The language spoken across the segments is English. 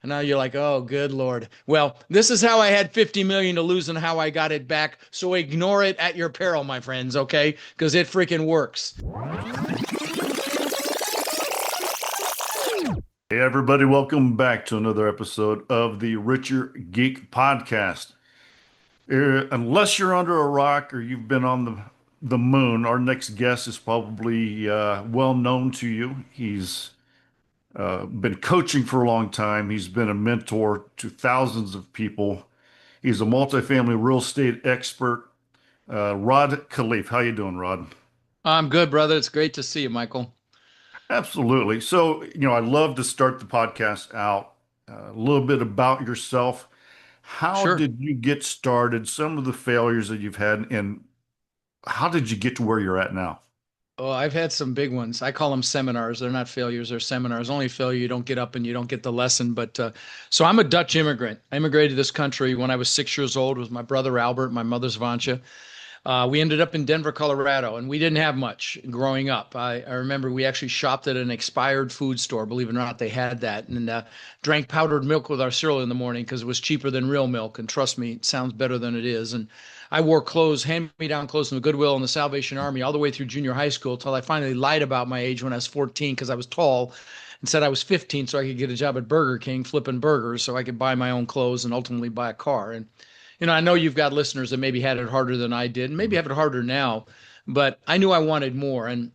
And now you're like, oh, good Lord. Well, this is how I had 50 million to lose and how I got it back. So ignore it at your peril, my friends, okay? Because it freaking works. Hey, everybody, welcome back to another episode of the Richer Geek Podcast. Unless you're under a rock or you've been on the moon, our next guest is probably well known to you. He's been coaching for a long time. He's been a mentor to thousands of people. He's a multifamily real estate expert. Rod Khalif. How you doing, Rod? I'm good, brother. It's great to see you, Michael. Absolutely. So, I love to start the podcast out a little bit about yourself. How Sure. did you get started? Some of the failures that you've had, and how did you get to where you're at now? Oh, I've had some big ones. I call them seminars. They're not failures, they're seminars. Only failure, you don't get up and you don't get the lesson. But so I'm a Dutch immigrant. I immigrated to this country when I was 6 years old with my brother Albert, my mother's Vansha. We ended up in Denver, Colorado, and we didn't have much growing up. I remember we actually shopped at an expired food store. Believe it or not, they had that, and drank powdered milk with our cereal in the morning because it was cheaper than real milk. And trust me, it sounds better than it is. And I wore clothes, hand-me-down clothes from the Goodwill and the Salvation Army all the way through junior high school till I finally lied about my age when I was 14 because I was tall and said I was 15 so I could get a job at Burger King flipping burgers so I could buy my own clothes and ultimately buy a car. And I know you've got listeners that maybe had it harder than I did, and maybe have it harder now, but I knew I wanted more. And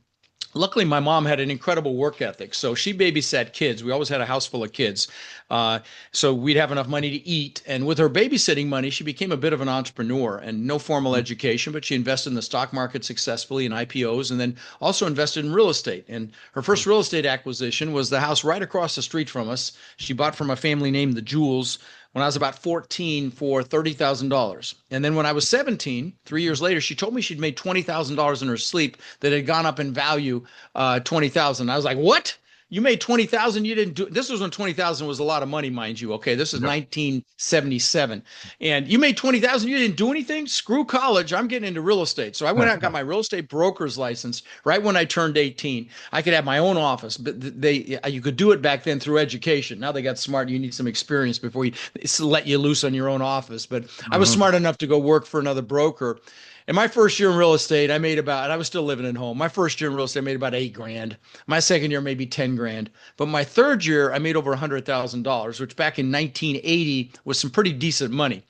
luckily, my mom had an incredible work ethic. So she babysat kids. We always had a house full of kids. Uh, so we'd have enough money to eat. And with her babysitting money, she became a bit of an entrepreneur and no formal education, but she invested in the stock market successfully in IPOs and then also invested in real estate. And her first real estate acquisition was the house right across the street from us. She bought from a family named the Jewels when I was about 14 for $30,000. And then when I was 17, 3 years later, she told me she'd made $20,000 in her sleep that had gone up in value 20,000. I was like, what? You made 20,000, you didn't do this was when 20,000 was a lot of money, mind you. Okay, this is Yep. 1977. And you made 20,000, you didn't do anything? Screw college. I'm getting into real estate. So I went out and got my real estate broker's license right when I turned 18. I could have my own office, but you could do it back then through education. Now they got smart. You need some experience before you let you loose on your own office. But I was Mhm. smart enough to go work for another broker. And my first year in real estate, I made about, and I was still living at home. My first year in real estate, I made about 8 grand. My second year, maybe 10 grand. But my third year, I made over $100,000, which back in 1980 was some pretty decent money.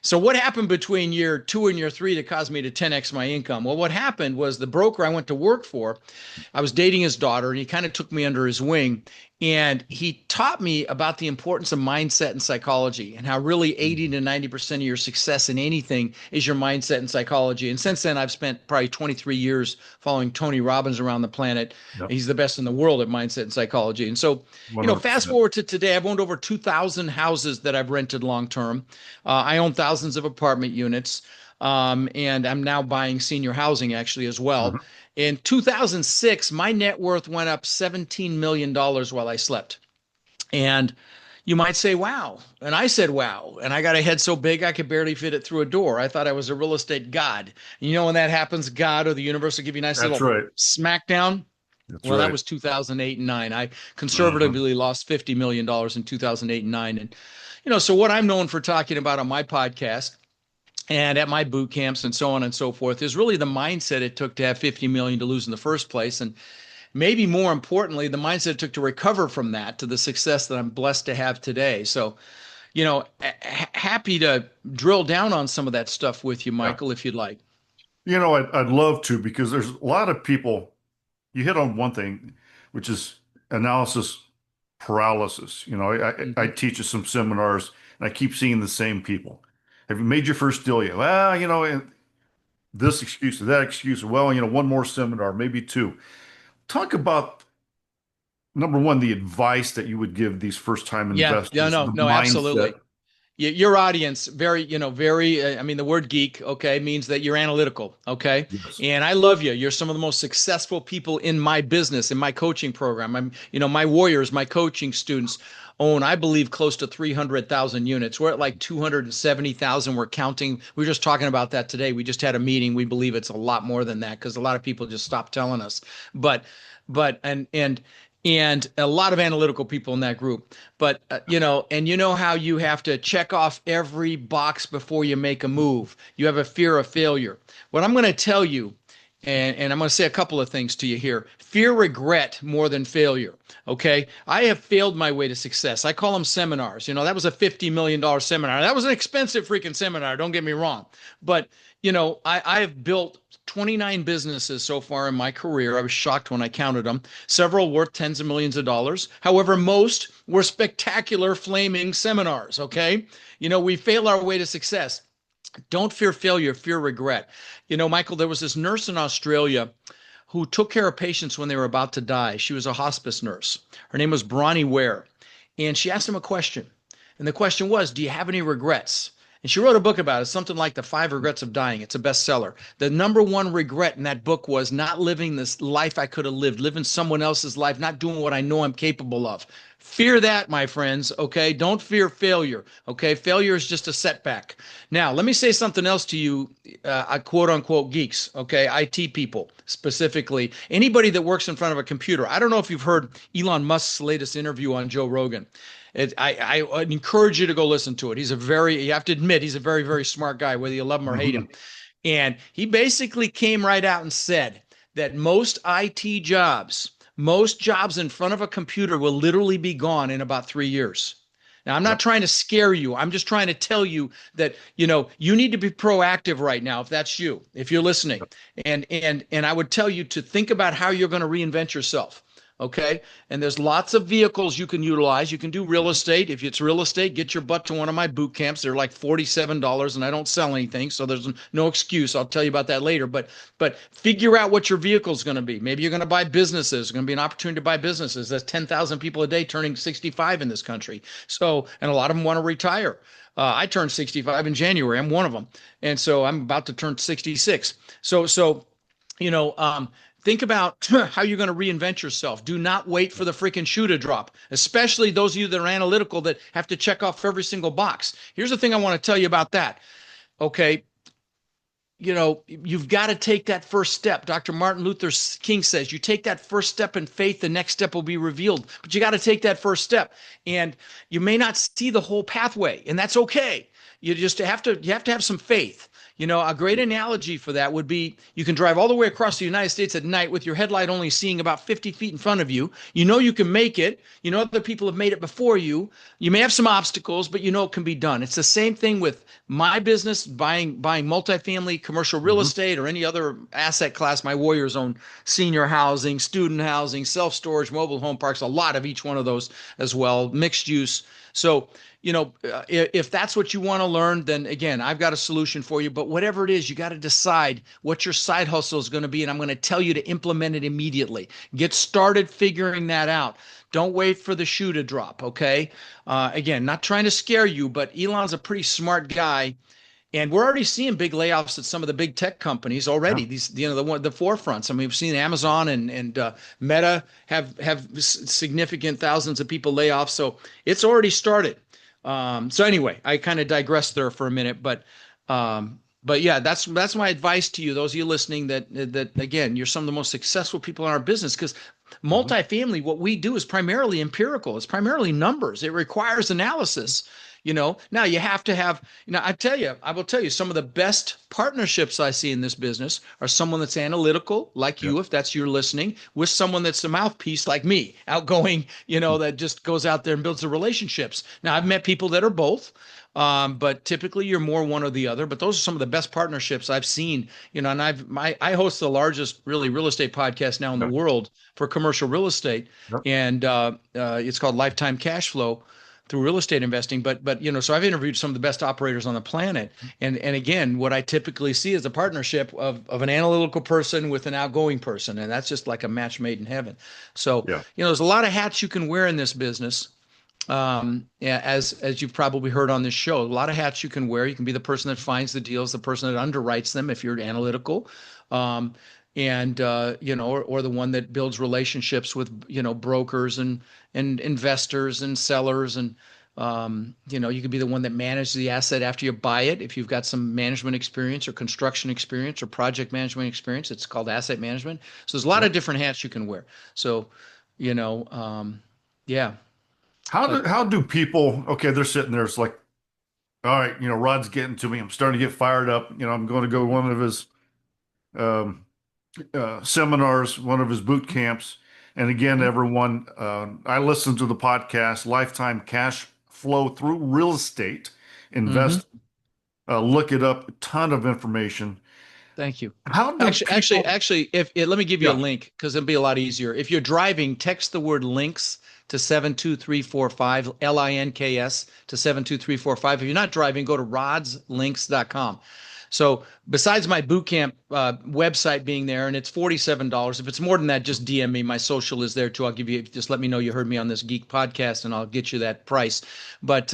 So what happened between year two and year three that caused me to 10x my income? Well, what happened was the broker I went to work for, I was dating his daughter, and he kind of took me under his wing. And he taught me about the importance of mindset and psychology and how really 80 to 90% of your success in anything is your mindset and psychology. And since then, I've spent probably 23 years following Tony Robbins around the planet. Yep. He's the best in the world at mindset and psychology. And so, fast 100%. forward to today, I've owned over 2,000 houses that I've rented long term. I own thousands of apartment units. And I'm now buying senior housing actually as well. Mhm. In 2006, my net worth went up $17 million while I slept. And you might say, wow. And I said, wow. And I got a head so big I could barely fit it through a door. I thought I was a real estate god. When that happens, God or the universe will give you a nice That's little right. smackdown. That's Well, that right. was 2008 and 9. I Mhm. conservatively lost $50 million in 2008 and 9. And, so what I'm known for talking about on my podcast and at my boot camps and so on and so forth is really the mindset it took to have 50 million to lose in the first place. And maybe more importantly, the mindset it took to recover from that to the success that I'm blessed to have today. So, happy to drill down on some of that stuff with you, Yeah. Michael, if you'd like. I'd love to because there's a lot of people, you hit on one thing, which is analysis paralysis. I Mhm. teach at some seminars and I keep seeing the same people. Have you made your first deal yet? Well, and this excuse or that excuse. Well, one more seminar, maybe two. Talk about number one, the advice that you would give these first time Yeah, yeah, investors, no, the no, mindset. absolutely. Your audience, very, I mean, the word geek, okay, means that you're analytical, okay? Yes. And I love you. You're some of the most successful people in my business, in my coaching program. My warriors, my coaching students own, I believe, close to 300,000 units. We're at like 270,000. We're counting. We were just talking about that today. We just had a meeting. We believe it's a lot more than that because a lot of people just stopped telling us. But, and and a lot of analytical people in that group. But and you know how you have to check off every box before you make a move. You have a fear of failure. What I'm going to tell you, and I'm going to say a couple of things to you here. Fear regret more than failure. Okay. I have failed my way to success. I call them seminars. That was a $50 million seminar. That was an expensive freaking seminar. Don't get me wrong. But, I have built 29 businesses so far in my career. I was shocked when I counted them. Several worth tens of millions of dollars. However, most were spectacular, flaming seminars. Okay. We fail our way to success. Don't fear failure, fear regret. Michael, there was this nurse in Australia who took care of patients when they were about to die. She was a hospice nurse. Her name was Bronnie Ware. And she asked him a question. And the question was, do you have any regrets? And she wrote a book about it, something like The 5 Regrets of Dying. It's a bestseller. The number one regret in that book was not living this life I could have lived, living someone else's life, not doing what I know I'm capable of. Fear that, my friends, okay? Don't fear failure, okay? Failure is just a setback. Now, let me say something else to you, quote unquote geeks, okay? IT people specifically. Anybody that works in front of a computer. I don't know if you've heard Elon Musk's latest interview on Joe Rogan. I encourage you to go listen to it. You have to admit, he's a very, very smart guy, whether you love him or hate him. And he basically came right out and said that most jobs in front of a computer will literally be gone in about 3 years. Now, I'm not trying to scare you. I'm just trying to tell you that, you need to be proactive right now if that's you, if you're listening. And I would tell you to think about how you're going to reinvent yourself. Okay. And there's lots of vehicles you can utilize. You can do real estate. If it's real estate, get your butt to one of my boot camps. They're like $47 and I don't sell anything. So there's no excuse. I'll tell you about that later. But figure out what your vehicle is going to be. Maybe you're going to buy businesses. There's going to be an opportunity to buy businesses. There's 10,000 people a day turning 65 in this country. So, and a lot of them want to retire. I turned 65 in January. I'm one of them. And so I'm about to turn 66. So, think about how you're going to reinvent yourself. Do not wait for the freaking shoe to drop, especially those of you that are analytical that have to check off every single box. Here's the thing I want to tell you about that. Okay. You've got to take that first step. Dr. Martin Luther King says, you take that first step in faith, the next step will be revealed. But you got to take that first step. And you may not see the whole pathway, and that's okay. You have to have some faith. A great analogy for that would be you can drive all the way across the United States at night with your headlight only seeing about 50 feet in front of you. You can make it. Other people have made it before you. You may have some obstacles, but it can be done. It's the same thing with my business, buying multifamily commercial real estate or any other asset class. My warriors own senior housing, student housing, self-storage, mobile home parks, a lot of each one of those as well, mixed use. So, if that's what you want to learn, then again, I've got a solution for you. But whatever it is, you got to decide what your side hustle is going to be. And I'm going to tell you to implement it immediately. Get started figuring that out. Don't wait for the shoe to drop. Okay. Again, not trying to scare you, but Elon's a pretty smart guy. And we're already seeing big layoffs at some of the big tech companies already. These, the forefronts. I mean, we've seen Amazon and Meta have significant thousands of people lay off. So it's already started. So anyway, I kind of digressed there for a minute, but yeah, that's my advice to you, those of you listening that again, you're some of the most successful people in our business, because multifamily, what we do is primarily empirical. It's primarily numbers. It requires analysis. Now you have to have, I will tell you, some of the best partnerships I see in this business are someone that's analytical, like you, if that's your listening, with someone that's a mouthpiece like me, outgoing, that just goes out there and builds the relationships. Now, I've met people that are both, but typically you're more one or the other. But those are some of the best partnerships I've seen, and I host the largest really real estate podcast now in the world for commercial real estate. And it's called Lifetime Cash Flow through real estate investing. But so I've interviewed some of the best operators on the planet. And again, what I typically see is a partnership of an analytical person with an outgoing person. And that's just like a match made in heaven. So, there's a lot of hats you can wear in this business. As you've probably heard on this show, a lot of hats you can wear. You can be the person that finds the deals, the person that underwrites them, if you're analytical. Or the one that builds relationships with, brokers and investors and sellers. And, you could be the one that manages the asset after you buy it. If you've got some management experience or construction experience or project management experience, it's called asset management. So there's a lot of different hats you can wear. So, you know, yeah. But How do people, okay, they're sitting there, it's like, all right, Rod's getting to me. I'm starting to get fired up. I'm going to go to one of his um, seminars, one of his boot camps. And again, everyone, I listen to the podcast, Lifetime Cash Flow Through Real Estate mhm. Invest. Look it up, a ton of information. Thank you. How do Actually, people, if let me give you a yeah, link because it'll be a lot easier. If you're driving, text the word links to 72345, LINKS to 72345. If you're not driving, go to rodslinks.com. So besides my boot camp website being there, and it's $47. If it's more than that, just DM me. My social is there too. I'll give you, just let me know you heard me on this geek podcast, and I'll get you that price. But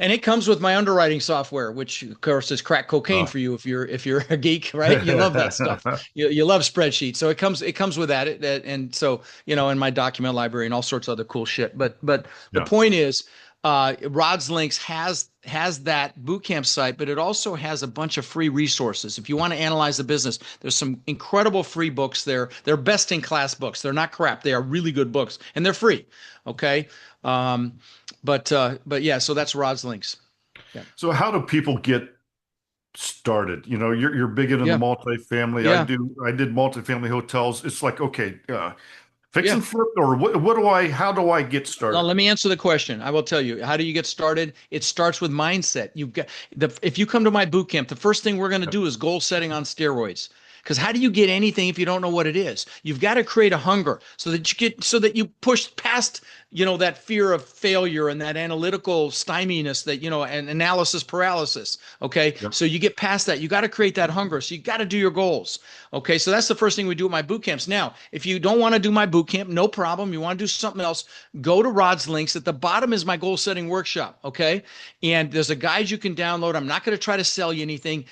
and it comes with my underwriting software, which of course is crack cocaine uh, for you if you're a geek, right? You love that stuff. You love spreadsheets, so it comes with that. And so in my document library and all sorts of other cool shit. But the yeah. point is, Rod's Links has that bootcamp site, but it also has a bunch of free resources. If you want to analyze the business, there's some incredible free books there. They're best in class books. They're not crap. They are really good books, and they're free. Okay, but yeah. So that's Rod's Links. Yeah, So how do people get started? You're big into the yeah, multifamily. yeah, I did multifamily hotels. It's like, okay, fix yeah. and flip, or how do I get Now, started? let me answer the question. I will tell you. How do you get started? It starts with mindset. If you come to my boot camp, the first thing we're going to do is goal setting on steroids. Because how do you get anything if you don't know what it is? You've got to create a hunger so that you push past, that fear of failure and that analytical styminess and analysis paralysis. Okay. Yep. So you get past that. You got to create that hunger. So you got to do your goals. Okay. So that's the first thing we do at my boot camps. Now, if you don't want to do my boot camp, no problem. You want to do something else, go to Rod's Links. At the bottom is my goal setting workshop. Okay. And there's a guide you can download. I'm not going to try to sell you anything.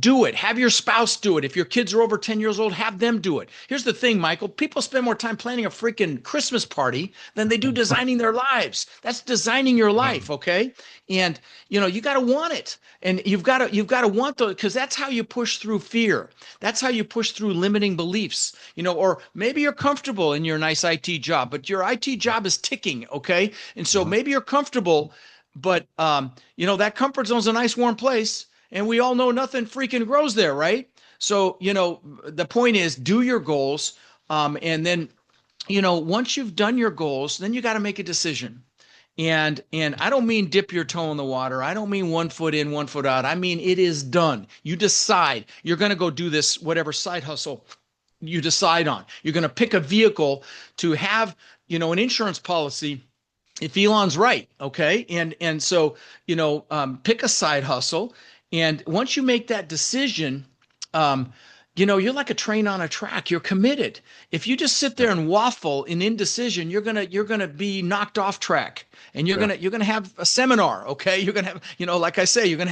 Do it. Have your spouse do it. If your kids are over 10 years old, have them do it. Here's the thing, Michael. People spend more time planning a freaking Christmas party than they do designing their lives. That's designing your life, okay? And you got to want it. And you've got to want the because that's how you push through fear. That's how you push through limiting beliefs. Or maybe you're comfortable in your nice IT job, but your IT job is ticking, okay? And so Mhm. maybe you're comfortable, but that comfort zone's a nice warm place, and we all know nothing freaking grows there, right? So, the point is do your goals. And then, once you've done your goals, then you got to make a decision. And I don't mean dip your toe in the water. I don't mean 1 foot in, 1 foot out. I mean it is done. You decide you're going to go do this, whatever side hustle you decide on. You're going to pick a vehicle to have, an insurance policy if Elon's right, okay? And so, pick a side hustle, and once you make that decision, um, you're like a train on a track. You're committed. If you just sit Yeah. there and waffle in indecision, you're gonna be knocked off track, and you're Yeah. gonna you're gonna have a seminar. Okay, you're gonna have like I say, you're gonna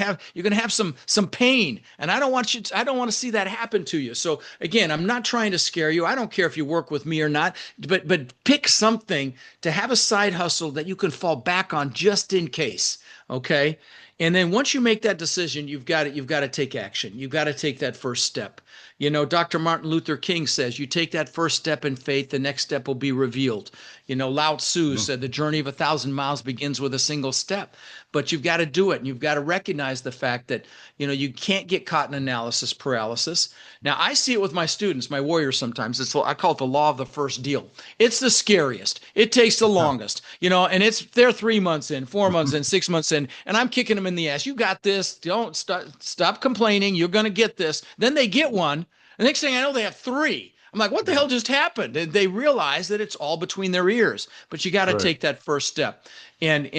have some pain, and I don't want to see that happen to you. So again, I'm not trying to scare you. I don't care if you work with me or not, but pick something to have a side hustle that you can fall back on just in case. Okay. And then once you make that decision, you've got to take action. You've got to take that first step. Dr. Martin Luther King says, you take that first step in faith, the next step will be revealed. Lao Tzu Mhm. said, the journey of 1,000 miles begins with a single step. But you've got to do it. And you've got to recognize the fact that, you can't get caught in analysis paralysis. Now, I see it with my students, my warriors sometimes. I call it the law of the first deal. It's the scariest. It takes the longest, and they're 3 months in, 4 months in, 6 months in, and I'm kicking them in the ass. You got this. Don't stop complaining. You're going to get this. Then they get one. The next thing I know, they have three. I'm like, what the Yeah. hell just happened? And they realize that it's all between their ears. But you got to Right. take that first step. And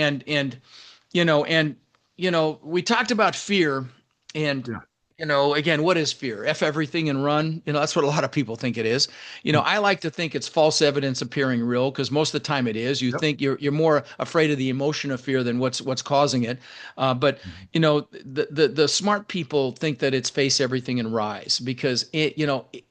we talked about fear, and Yeah. again, what is fear? F everything and run. That's what a lot of people think it is. Mm. I like to think it's false evidence appearing real, because most of the time it is. You Yep. think you're more afraid of the emotion of fear than what's causing it. But Mhm. the smart people think that it's face everything and rise, because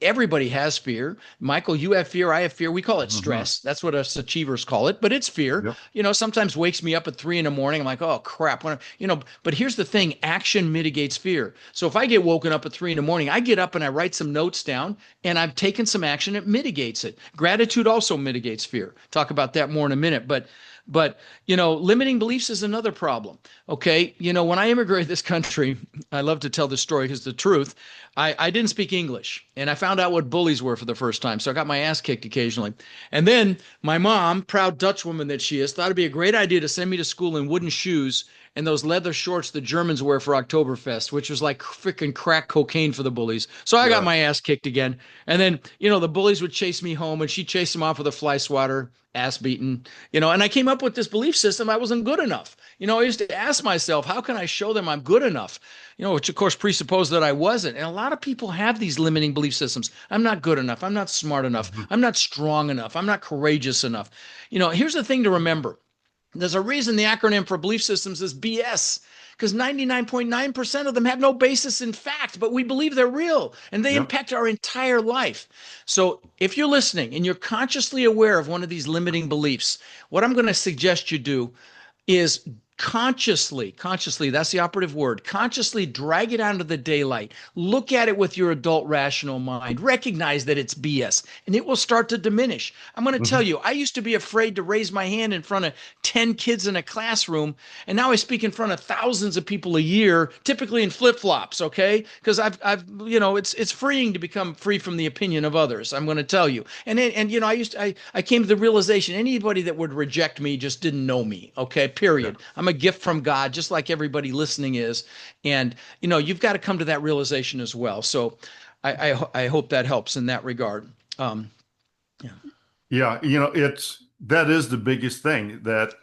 everybody has fear. Michael, you have fear. I have fear. We call it Mhm. stress. That's what us achievers call it. But it's fear. Yep. Sometimes wakes me up at 3 in the morning. I'm like, oh crap. But here's the thing: action mitigates fear. So if I get get woken up at 3 in the morning. I get up and I write some notes down, and I've taken some action. It mitigates it. Gratitude also mitigates fear. Talk about that more in a minute. But limiting beliefs is another problem. Okay. When I immigrated this country, I love to tell this story because the truth, I didn't speak English, and I found out what bullies were for the first time. So I got my ass kicked occasionally. And then my mom, proud Dutch woman that she is, thought it'd be a great idea to send me to school in wooden shoes and those leather shorts the Germans wear for Oktoberfest, which was like freaking crack cocaine for the bullies. So I got Yeah. my ass kicked again. And then, the bullies would chase me home, and she'd chase them off with a fly swatter, ass beaten, and I came up with this belief system I wasn't good enough. I used to ask myself, how can I show them I'm good enough? Which of course presupposed that I wasn't. And a lot of people have these limiting belief systems. I'm not good enough. I'm not smart enough. Mhm. I'm not strong enough. I'm not courageous enough. Here's the thing to remember. There's a reason the acronym for belief systems is BS, because 99.9% of them have no basis in fact, but we believe they're real and they Yep. impact our entire life. So if you're listening and you're consciously aware of one of these limiting beliefs, what I'm going to suggest you do is consciously, that's the operative word, consciously drag it out into the daylight. Look at it with your adult rational mind. Recognize that it's BS, and it will start to diminish. I'm going to tell Mhm. you, I used to be afraid to raise my hand in front of 10 kids in a classroom, and now I speak in front of thousands of people a year, typically in flip-flops, okay? Because it's freeing to become free from the opinion of others. I'm going to tell you. And I came to the realization anybody that would reject me just didn't know me, okay? Yeah. Period. I'm a gift from God, just like everybody listening is. And, you've got to come to that realization as well. So I hope that helps in that regard. Yeah. Yeah. That is the biggest thing, that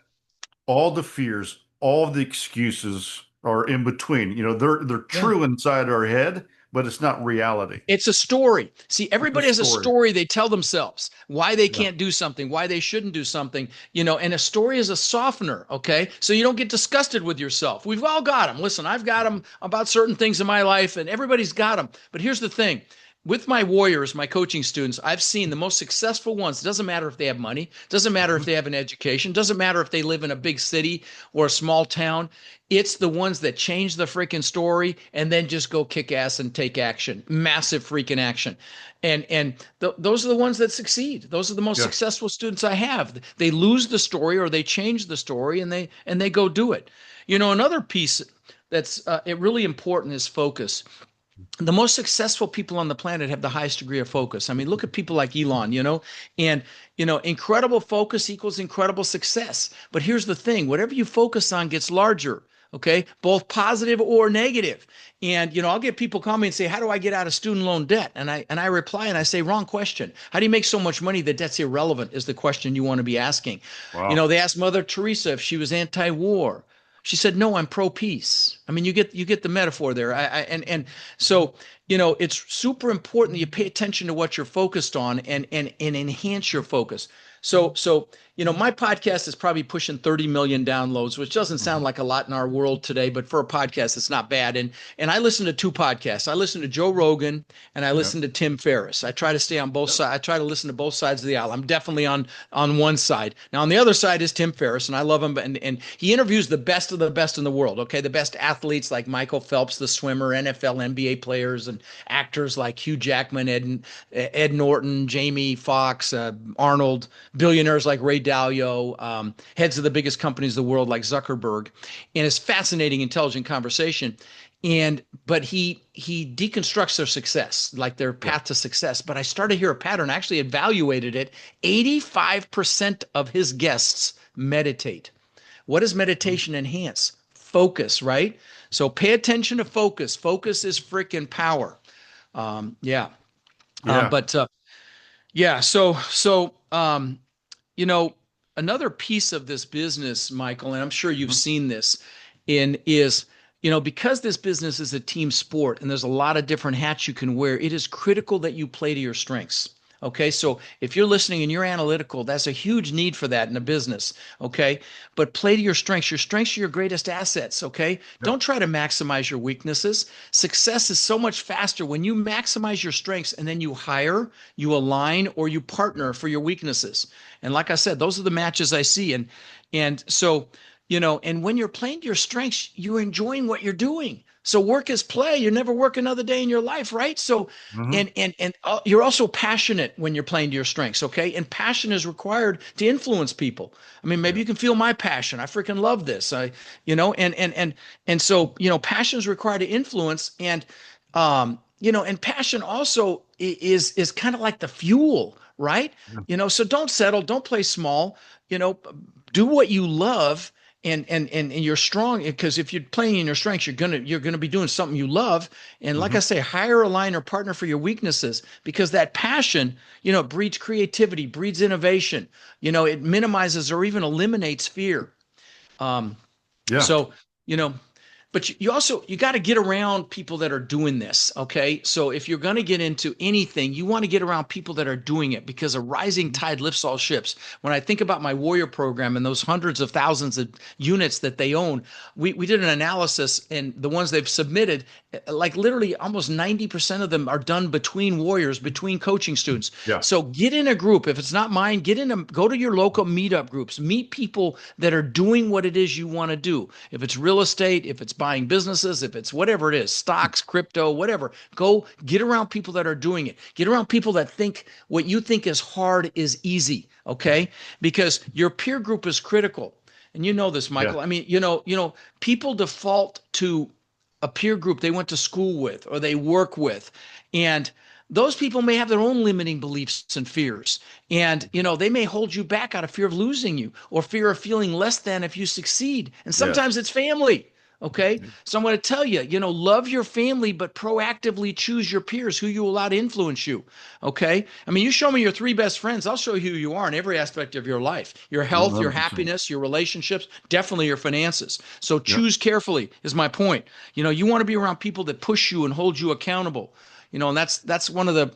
all the fears, all the excuses are in between. They're Yeah. true inside our head, but it's not reality. It's a story. See, It's a everybody has a story. story they tell themselves why they Yeah. can't do something, why they shouldn't do something, and a story is a softener, okay? So you don't get disgusted with yourself. We've all got them. Listen, I've got them about certain things in my life, and everybody's got them. But here's the thing. With my warriors, my coaching students, I've seen the most successful ones. It doesn't matter if they have money, doesn't matter if Mhm. they have an education, doesn't matter if they live in a big city or a small town. It's the ones that change the freaking story and then just go kick ass and take action, massive freaking action. And those are the ones that succeed. Those are the most Yeah. successful students I have. They lose the story or they change the story and they go do it. Another piece that's really important is focus. The most successful people on the planet have the highest degree of focus. I mean, look at people like Elon, and incredible focus equals incredible success. But here's the thing, whatever you focus on gets larger, okay? Both positive or negative. And I'll get people call me and say, how do I get out of student loan debt? And I reply and I say, wrong question. How do you make so much money that debt's irrelevant is the question you want to be asking. Wow. They asked Mother Teresa if she was anti-war. She said, "No, I'm pro-peace." I mean, you get the metaphor there. And so it's super important that you pay attention to what you're focused on and enhance your focus. So my podcast is probably pushing 30 million downloads, which doesn't sound Mhm. like a lot in our world today, but for a podcast, it's not bad. And I listen to two podcasts. I listen to Joe Rogan and I Yep. listen to Tim Ferriss. I try to stay on both Yep. sides. I try to listen to both sides of the aisle. I'm definitely on one side. Now on the other side is Tim Ferriss, and I love him. And he interviews the best of the best in the world. Okay, the best athletes like Michael Phelps, the swimmer, NFL, NBA players, and actors like Hugh Jackman, Ed Norton, Jamie Foxx, Arnold, billionaires like Ray Dalio, heads of the biggest companies in the world like Zuckerberg, and it's fascinating, intelligent conversation. But he deconstructs their success, like their Yeah. path to success. But I started to hear a pattern. I actually evaluated it. 85% of his guests meditate. What does Mhm. meditation enhance? Focus, right? So pay attention to focus. Focus is freaking power. Yeah. Yeah. But yeah, so you know, another piece of this business, Michael, and I'm sure you've Mhm. seen this in is, because this business is a team sport and there's a lot of different hats you can wear, it is critical that you play to your strengths. Okay, so if you're listening and you're analytical, that's a huge need for that in a business. Okay, but play to your strengths. Your strengths are your greatest assets. Okay, Yep. don't try to maximize your weaknesses. Success is so much faster when you maximize your strengths and then you hire, you align, or you partner for your weaknesses. And like I said, those are the matches I see. And so And when you're playing to your strengths, you're enjoying what you're doing. So work is play. You never work another day in your life, right? So, Hmm. and you're also passionate when you're playing to your strengths, okay? And passion is required to influence people. I mean, maybe Yeah. you can feel my passion. I freaking love this. And so, passion is required to influence, and passion also is kind of like the fuel, right? Yeah. So don't settle, don't play small, you know, do what you love, and you're strong, because if you're playing in your strengths, you're gonna be doing something you love. And like I Hmm. say, hire a line or partner for your weaknesses, because that passion, breeds creativity, breeds innovation. It minimizes or even eliminates fear. um, Yeah. so, you know, but you also you got to get around people that are doing this, okay? So if you're going to get into anything, you want to get around people that are doing it, because a rising Mhm. tide lifts all ships. When I think about my warrior program and those hundreds of thousands of units that they own, we did an analysis, and the ones they've submitted, like literally almost 90% of them are done between warriors, between coaching students. Yeah. So get in a group. If it's not mine, go to your local meetup groups, meet people that are doing what it is you want to do. If it's real estate, if it's buying businesses, if it's whatever it is, stocks, crypto, whatever, go get around people that are doing it. Get around people that think what you think is hard is easy, okay? Because your peer group is critical. And you know this, Yeah. Michael. I mean, people default to a peer group they went to school with or they work with. And those people may have their own limiting beliefs and fears. And, they may hold you back out of fear of losing you, or fear of feeling less than if you succeed. And Yes. sometimes it's family. Okay. So I'm going to tell you, love your family, but proactively choose your peers, who you allow to influence you. Okay. I mean, you show me your three best friends, I'll show you who you are in every aspect of your life: your health, your 100%. happiness, your relationships, definitely your finances. So Yeah. choose carefully, is my point. You want to be around people that push you and hold you accountable. And that's one of the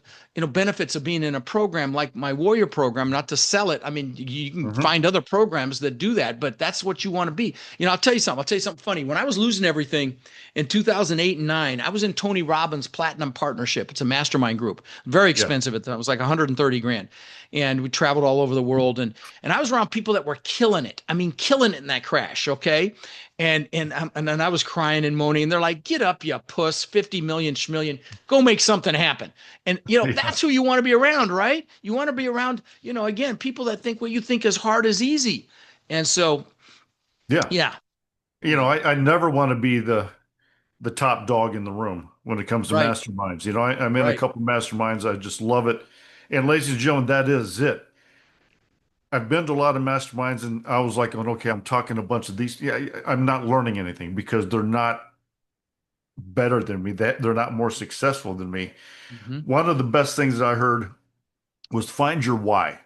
benefits of being in a program like my warrior program. Not to sell it, I mean, you can Hmm. find other programs that do that, but that's what you want to be. I'll tell you something funny. When I was losing everything in 2008 and 9, I was in Tony Robbins Platinum Partnership. It's a mastermind group, very Yeah. expensive at the time. It was like 130 grand, and we traveled all over the world, and I was around people that were killing it. I mean, killing it in that crash, okay? And then I was crying and moaning, and they're like, "Get up, you puss! 50 million schmillion, go make something happen." And Yeah. that's who you want to be around, right? You want to be around, again, people that think what you think is hard is easy. And so, Yeah. yeah, I never want to be the top dog in the room when it comes to right, masterminds. I'm in a right. couple masterminds. I just love it. And ladies and gentlemen, that is it. I've been to a lot of masterminds and I was like, "Oh, okay, I'm talking a bunch of these. Yeah, I'm not learning anything because they're not better than me. That they're not more successful than me." Hmm. One of the best things that I heard was find your why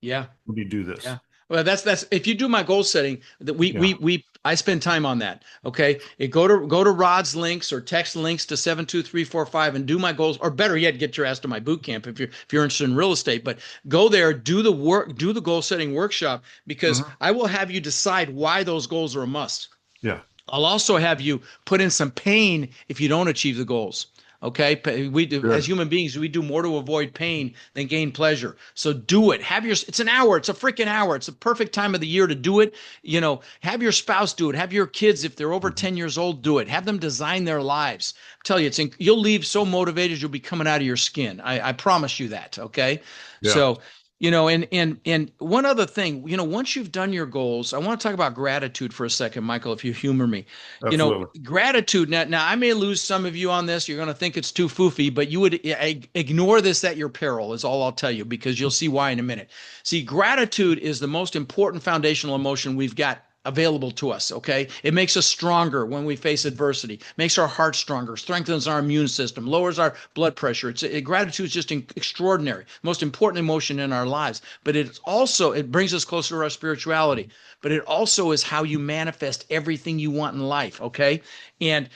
Yeah. when you do this. Yeah. Well, that's if you do my goal setting, that Yeah. I spend time on that. Okay. Go to Rod's links or text links to 72345 and do my goals, or better yet, get your ass to my boot camp if you're interested in real estate. But go there, do the work, do the goal setting workshop, because Hmm. I will have you decide why those goals are a must. Yeah. I'll also have you put in some pain if you don't achieve the goals. Okay. We do, as Good. human beings, we do more to avoid pain than gain pleasure. So do it. It's an hour. It's a freaking hour. It's a perfect time of the year to do it. Have your spouse do it. Have your kids, if they're over Mhm. 10 years old, do it. Have them design their lives. I tell you, you'll leave so motivated, you'll be coming out of your skin. I promise you that. Okay. Yeah. So, and one other thing, once you've done your goals, I want to talk about gratitude for a second, Michael, if you humor me. Absolutely. Gratitude. Now I may lose some of you on this. You're going to think it's too foofy, but you would ignore this at your peril, is all I'll tell you, because you'll see why in a minute. See, gratitude is the most important foundational emotion we've got available to us. Okay. It makes us stronger when we face adversity, makes our heart stronger, strengthens our immune system, lowers our blood pressure. Gratitude is just extraordinary, most important emotion in our lives. But it brings us closer to our spirituality, but it also is how you manifest everything you want in life. Okay. And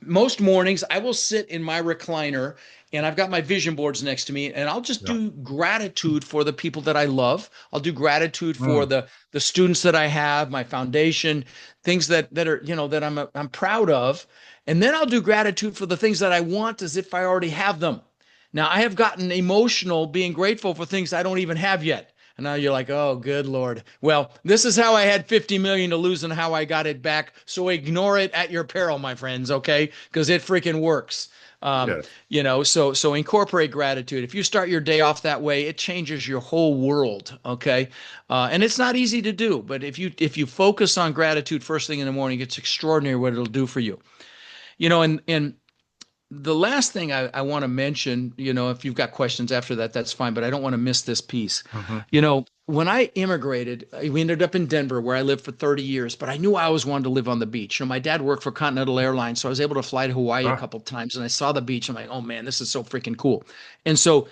most mornings I will sit in my recliner, and I've got my vision boards next to me, and I'll just Yeah. do gratitude for the people that I love. I'll do gratitude for Mm. the students that I have, my foundation, things that are, that I'm proud of. And then I'll do gratitude for the things that I want, as if I already have them. Now, I have gotten emotional being grateful for things I don't even have yet. And now you're like, oh, good Lord. Well, this is how I had 50 million to lose and how I got it back. So ignore it at your peril, my friends, okay? Because it freaking works. Um, Yes. so incorporate gratitude. If you start your day off that way, it changes your whole world, okay? And it's not easy to do, but if you focus on gratitude first thing in the morning, it's extraordinary what it'll do for you. And the last thing I want to mention, if you've got questions after that, that's fine, but I don't want to miss this piece. Hmm. When I immigrated, we ended up in Denver where I lived for 30 years, but I knew I always wanted to live on the beach. My dad worked for Continental Airlines, so I was able to fly to Hawaii a Ah, couple of times and I saw the beach. I'm like, oh man, this is so freaking cool. And so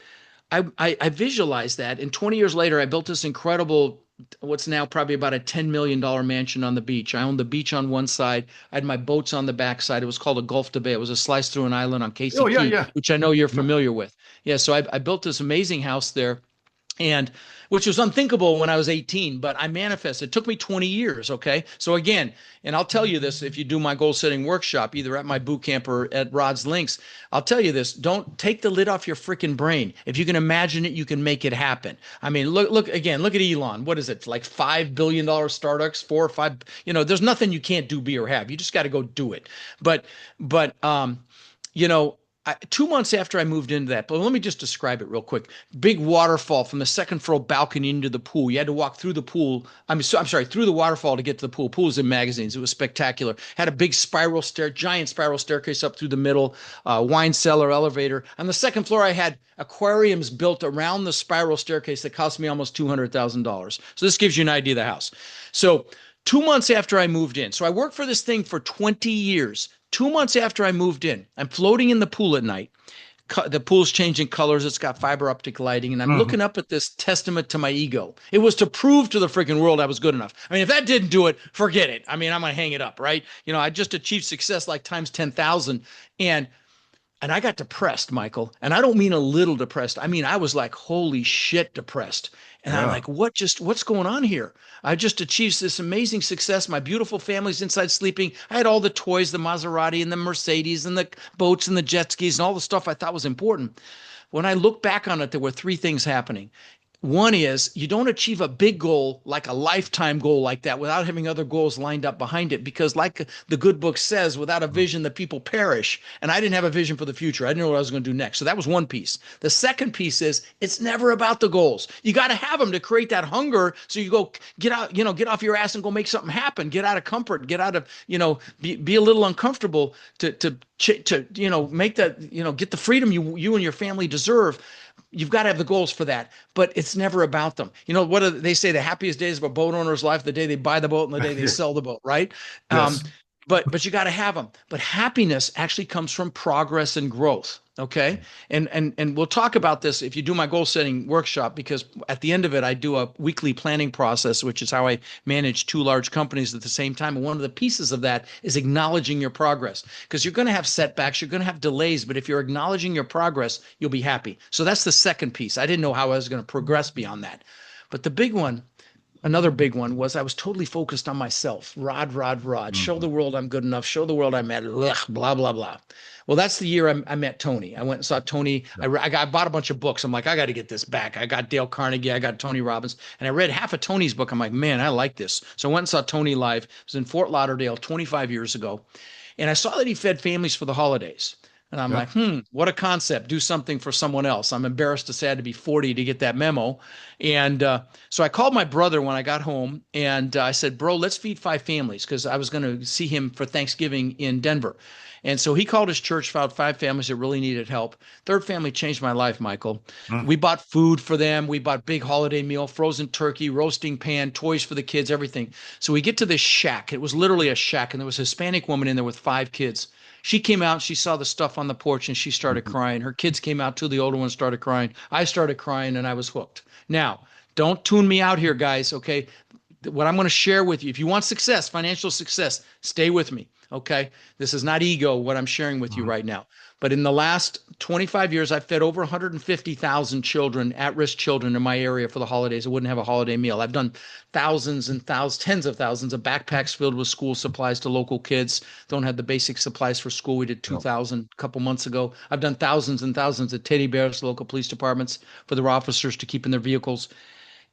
I visualized that. And 20 years later, I built this incredible, what's now probably about a $10 million mansion on the beach. I owned the beach on one side. I had my boats on the back side. It was called a Gulf to Bay. It was a slice through an island on Casey oh, yeah, Key, yeah. which I know you're No. familiar with. Yeah, so I built this amazing house there and which was unthinkable when I was 18, but I manifested. It took me 20 years. Okay. So again, and I'll tell you this, if you do my goal setting workshop, either at my boot camp or at Rod's links, I'll tell you this, don't take the lid off your freaking brain. If you can imagine it, you can make it happen. I mean, look again, look at Elon. What is it? Like $5 billion startups, 4 or 5, there's nothing you can't do, be, or have. You just got to go do it. But you know, 2 months after I moved into that, but let me just describe it real quick. Big waterfall from the second floor balcony into the pool. You had to walk through the pool. I'm sorry, through the waterfall to get to the pool. Pool was in magazines. It was spectacular. Had a big giant spiral staircase up through the middle, wine cellar, elevator. On the second floor, I had aquariums built around the spiral staircase that cost me almost $200,000. So this gives you an idea of the house. So 2 months after I moved in, so I worked for this thing for 20 years. 2 months after I moved in, I'm floating in the pool at night. The pool's changing colors. It's got fiber optic lighting. And I'm Hmm. looking up at this testament to my ego. It was to prove to the freaking world I was good enough. I mean, if that didn't do it, forget it. I mean, I'm going to hang it up, right? I just achieved success like times 10,000. And I got depressed, Michael. And I don't mean a little depressed. I mean, I was like, holy shit, depressed. And I'm Yeah. like, what's going on here? I just achieved this amazing success. My beautiful family's inside sleeping. I had all the toys, the Maserati and the Mercedes and the boats and the jet skis and all the stuff I thought was important. When I look back on it, there were three things happening. One is you don't achieve a big goal like a lifetime goal like that without having other goals lined up behind it. Because, like the good book says, without a vision, the people perish. And I didn't have a vision for the future. I didn't know what I was going to do next. So that was one piece. The second piece is it's never about the goals. You got to have them to create that hunger. So you go get out, get off your ass and go make something happen. Get out of comfort. Get out of, be a little uncomfortable to make that, get the freedom you and your family deserve. You've got to have the goals for that, but it's never about them. What do they say? The happiest days of a boat owner's life, the day they buy the boat and the day they Yeah. sell the boat, right? Um, Yes. but you got to have them. But happiness actually comes from progress and growth. Okay. And we'll talk about this if you do my goal setting workshop, because at the end of it, I do a weekly planning process, which is how I manage two large companies at the same time. And one of the pieces of that is acknowledging your progress, because you're going to have setbacks, you're going to have delays, but if you're acknowledging your progress, you'll be happy. So that's the second piece. I didn't know how I was going to progress beyond that. But the big one, another big one, was I was totally focused on myself. Rod. Show the Hmm. world I'm good enough. Show the world I'm at it. Ugh, blah, blah, blah. Well, that's the year I met Tony. I went and saw Tony. I bought a bunch of books. I'm like, I got to get this back. I got Dale Carnegie. I got Tony Robbins. And I read half of Tony's book. I'm like, man, I like this. So I went and saw Tony live. It was in Fort Lauderdale 25 years ago. And I saw that he fed families for the holidays. And I'm Yeah. like, what a concept. Do something for someone else. I'm embarrassed to say I had to be 40 to get that memo. And so I called my brother when I got home and I said, bro, let's feed 5 families, because I was going to see him for Thanksgiving in Denver. And so he called his church, found 5 families that really needed help. Third family changed my life, Michael. Hmm. We bought food for them. We bought big holiday meal, frozen turkey, roasting pan, toys for the kids, everything. So we get to this shack. It was literally a shack. And there was a Hispanic woman in there with 5 kids. She came out, she saw the stuff on the porch, and she started Hmm. crying. Her kids came out too. The older one started crying. I started crying, and I was hooked. Now, don't tune me out here, guys, okay? What I'm going to share with you, if you want success, financial success, stay with me, okay? This is not ego, what I'm sharing with you Hmm. right now. But in the last 25 years, I've fed over 150,000 children, at-risk children in my area for the holidays. I wouldn't have a holiday meal. I've done thousands and thousands, tens of thousands of backpacks filled with school supplies to local kids. Don't have the basic supplies for school. We did Yeah. 2,000 a couple months ago. I've done thousands and thousands of teddy bears to local police departments for their officers to keep in their vehicles.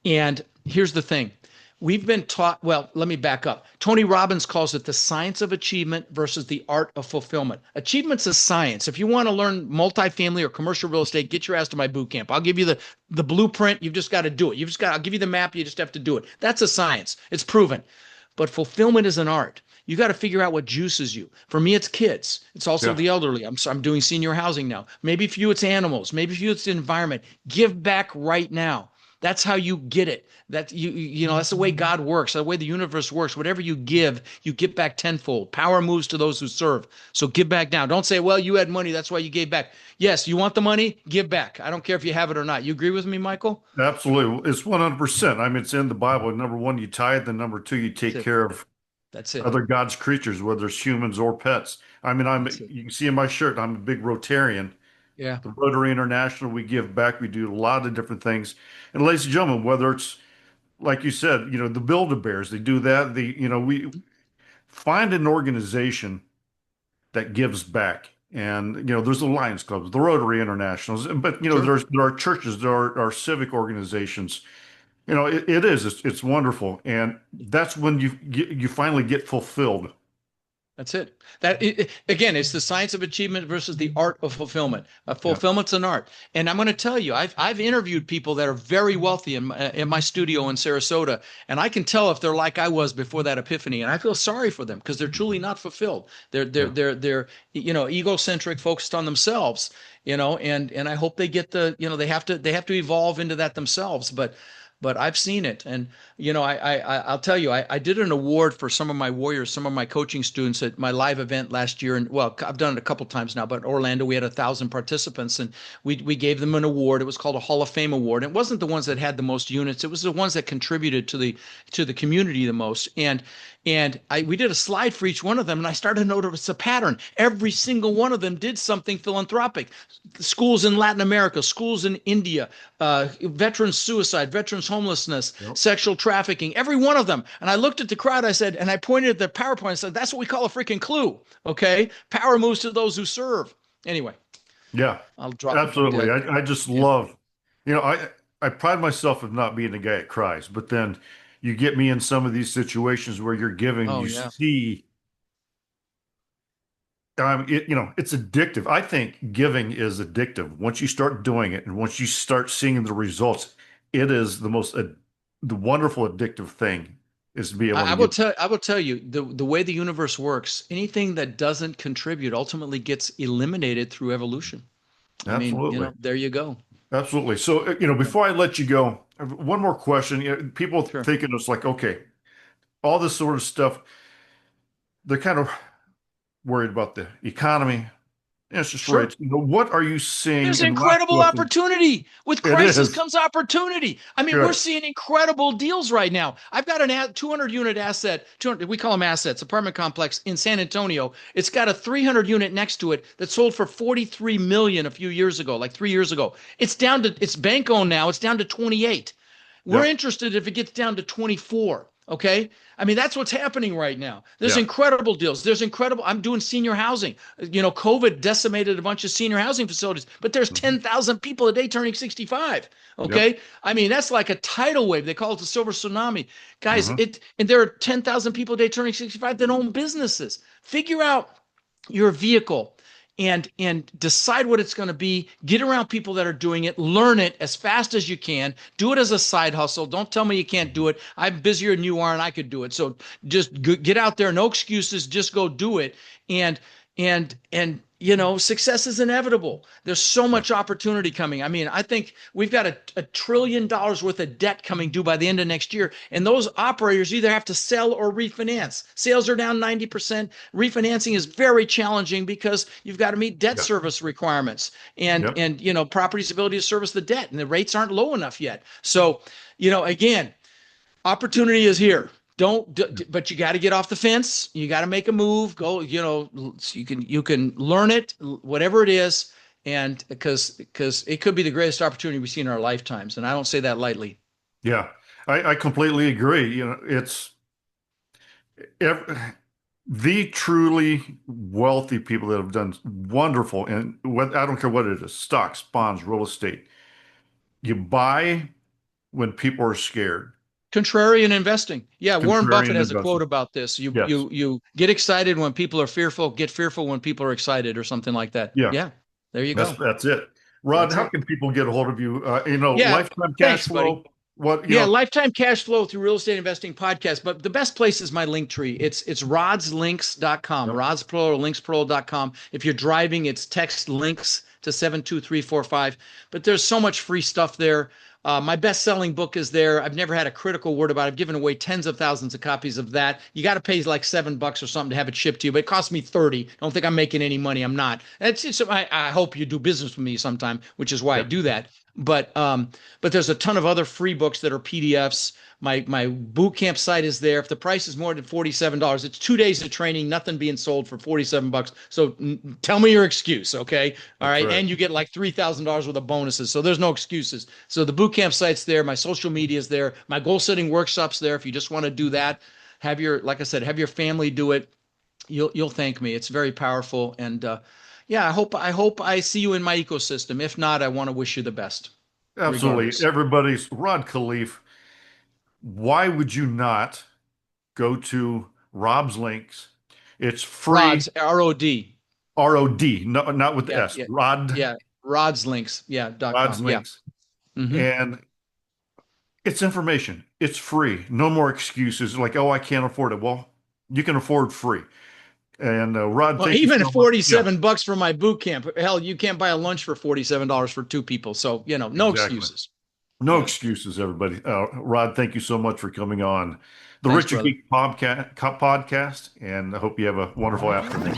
And here's the thing. We've been taught, well, let me back up. Tony Robbins calls it the science of achievement versus the art of fulfillment. Achievement's a science. If you want to learn multifamily or commercial real estate, get your ass to my boot camp. I'll give you the blueprint. You've just got to do it. I'll give you the map. You just have to do it. That's a science. It's proven. But fulfillment is an art. You got to figure out what juices you. For me, it's kids. It's also Yeah. the elderly. I'm doing senior housing now. Maybe for you, it's animals. Maybe for you, it's the environment. Give back right now. That's how you get it. That that's the way God works, the way the universe works. Whatever you get back tenfold. Power moves to those who serve. So give back now. Don't say, well, you had money, that's why you gave back. Yes, you want the money, give back. I don't care if you have it or not. You agree with me, Michael? Absolutely. It's 100%. I mean, it's in the Bible. Number one, you tithe, and number two, you That's take it. care of That's it. other God's creatures, whether it's humans or pets. I mean, That's it. you can see in my shirt, I'm a big Rotarian. Yeah. The Rotary International, we give back. We do a lot of different things. And ladies and gentlemen, whether it's like you said, the Build-A-Bears, they do that. We find an organization that gives back. And there's the Lions Clubs, the Rotary Internationals, but Sure. there are churches, there are civic organizations. It's wonderful, and that's when you finally get fulfilled. That's it. Again, it's the science of achievement versus the art of fulfillment. Yeah, Fulfillment's an art, and I'm going to tell you, I've interviewed people that are very wealthy in my studio in Sarasota, and I can tell if they're like I was before that epiphany, and I feel sorry for them because they're truly not fulfilled. yeah, They're egocentric, focused on themselves, and I hope they get they have to evolve into that themselves, but I've seen it. And, I'll tell you, I did an award for some of my warriors, some of my coaching students at my live event last year. And well, I've done it a couple times now, but Orlando, we had 1,000 participants and we gave them an award. It was called a Hall of Fame award. It wasn't the ones that had the most units. It was the ones that contributed to the community the most. And we did a slide for each one of them, and I started to notice a pattern. Every single one of them did something philanthropic. Schools in Latin America, schools in India, veterans suicide, veterans homelessness, yep, sexual trafficking, every one of them. And I looked at the crowd, and I pointed at the PowerPoint and said, that's what we call a freaking clue. Okay. Power moves to those who serve. Anyway, yeah, I'll drop. absolutely. I just Yeah. love, I pride myself of not being the guy that cries, but then you get me in some of these situations where you're giving, Oh, you yeah. see, it's addictive. I think giving is addictive. Once you start doing it and once you start seeing the results, it is the wonderful addictive thing is to be able to give. I will tell you the way the universe works, anything that doesn't contribute ultimately gets eliminated through evolution. I mean, Absolutely. there you go. Absolutely. So, Yeah, before I let you go, I have one more question. People sure. thinking it's like, okay, all this sort of stuff, they're kind of worried about the economy, interest Sure. rates. What are you seeing There's in the last incredible question? opportunity. With It crisis is. comes opportunity. I mean, we're Good. seeing incredible deals right now. I've got an 200 unit asset, 200, we call them assets, apartment complex in San Antonio. It's got a 300 unit next to it that sold for 43 million a few years ago, like 3 years ago. It's bank owned now. It's down to 28. We're Yep. interested if it gets down to 24. Okay. I mean, that's what's happening right now. There's Yeah. incredible deals. I'm doing senior housing. COVID decimated a bunch of senior housing facilities, but there's Mhm. 10,000 people a day turning 65. Yep. Okay. I mean, that's like a tidal wave. They call it the silver tsunami. Guys, Hmm. and there are 10,000 people a day turning 65 that own businesses. Figure out your vehicle and decide what it's going to be. Get around people that are doing it, learn it as fast as you can, do it as a side hustle. Don't tell me you can't do it. I'm busier than you are and I could do it. So just get out there, no excuses, just go do it. And success is inevitable. There's so Yeah. much opportunity coming. I mean, I think we've got $1 trillion worth of debt coming due by the end of next year, and those operators either have to sell or refinance. Sales are down 90%. Refinancing is very challenging because you've got to meet debt Yeah. service requirements and Yep. and property's ability to service the debt, and the rates aren't low enough yet. So, again, opportunity is here. But you got to get off the fence. You got to make a move. Go, so you can learn it, whatever it is, and because it could be the greatest opportunity we see in our lifetimes, and I don't say that lightly. Yeah. I completely agree. It's ev the truly wealthy people that have done wonderful, and what I don't care what it is, stocks, bonds, real estate. You buy when people are scared. Contrarian investing. Yeah, Warren Buffett Contrarian has a quote investing. about this. You Yes. you you get excited when people are fearful, get fearful when people are excited or something like that. Yeah. Yeah. There you That's go. that's it. Rod, That's how it. can people get a hold of you? Yeah. Lifetime cash Thanks, buddy. flow. What, Yeah, lifetime cash flow through real estate investing podcast. But the best place is my link tree. It's rodslinks.com, yep, rodspro or linkspro.com. If you're driving, it's text links to 72345. But there's so much free stuff there. My best-selling book is there. I've never had a critical word about it. I've given away tens of thousands of copies of that. You got to pay like $7 or something to have it shipped to you, but it cost me 30. Don't think I'm making any money. I'm not. I hope you do business with me sometime, which is why I yep, do that. But there's a ton of other free books that are PDFs. My boot camp site is there. If the price is more than $47, it's 2 days of training, nothing being sold for $47. So tell me your excuse, okay? All that's right, right. and you get like $3,000 worth of bonuses. So there's no excuses. So the boot camp site's there. My social media is there. My goal setting workshops there. If you just want to do that, like I said, have your family do it. You'll thank me. It's very powerful, and yeah, I hope I see you in my ecosystem. If not, I want to wish you the best, Absolutely. regardless. Everybody's Rod Khleif. Why would you not go to Rob's links? It's free. Rods, ROD. ROD, no, not with Yeah, S. yeah, Rod, yeah. Rods links. Yeah, Rod's .com. Yeah. links. Hmm. And it's information. It's free. No more excuses like, oh, I can't afford it. Well, you can afford free. And Rod, Well, thank you even so much. Yeah, $47 for my boot camp. Hell, you can't buy a lunch for $47 for two people. So, no exactly. excuses. No Yeah. excuses, everybody. Rod, thank you so much for coming on the Thanks, Richard brother. Geek podcast, and I hope you have a wonderful afternoon.